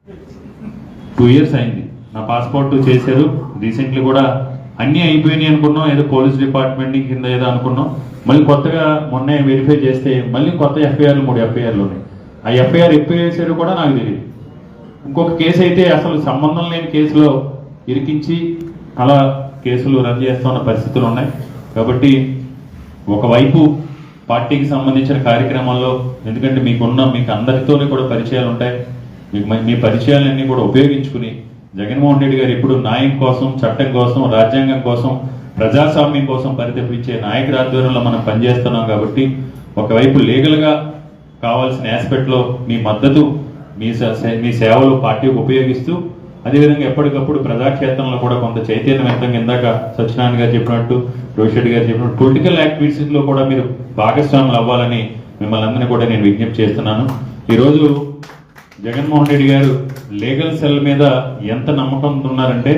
2 years అయింది. నా passport చేశారు రీసెంట్లీ కూడా. అన్నీ అయిపోయినాయి అనుకున్నాం, ఏదో పోలీస్ డిపార్ట్మెంట్ కింద ఏదో అనుకున్నాం. మళ్ళీ కొత్తగా మొన్నే వెరిఫై చేస్తే మళ్ళీ కొత్త ఎఫ్ఐఆర్లు 3 ఎఫ్ఐఆర్లు ఉన్నాయి. ఆ ఎఫ్ఐఆర్ ఎప్పుడు వేసారో కూడా నాకు తెలియదు. ఇంకొక కేసు అయితే అసలు సంబంధం లేని కేసులో ఇరికించి అలా కేసులు రన్ చేస్తున్న పరిస్థితులు ఉన్నాయి. కాబట్టి ఒకవైపు పార్టీకి సంబంధించిన కార్యక్రమాల్లో, ఎందుకంటే మీకు అందరితోనే కూడా పరిచయాలు ఉంటాయి, మీ పరిచయాలన్నీ కూడా ఉపయోగించుకుని జగన్మోహన్ రెడ్డి గారు ఎప్పుడు న్యాయం కోసం, చట్టం కోసం, రాజ్యాంగం కోసం, ప్రజాస్వామ్యం కోసం పరితపించే నాయకుడి ఆధ్వర్యంలో మనం పనిచేస్తున్నాం. కాబట్టి ఒకవైపు లీగల్గా కావాల్సిన ఆస్పెక్ట్లో మీ మద్దతు, మీ సేవలు పార్టీకి ఉపయోగిస్తూ, అదేవిధంగా ఎప్పటికప్పుడు ప్రజాక్షేత్రంలో కూడా కొంత చైతన్యవంతంగా, ఇందాక సత్యనారాయణ గారు చెప్పినట్టు, రోహిత్ రెడ్డి గారు చెప్పినట్టు పొలిటికల్ యాక్టివిటీస్లో కూడా మీరు భాగస్వాములు అవ్వాలని మిమ్మల్ని అందరినీ కూడా నేను విజ్ఞప్తి చేస్తున్నాను. ఈరోజు జగన్మోహన్ రెడ్డి గారు లీగల్ సెల్ మీద ఎంత నమ్మకం ఉన్నారంటే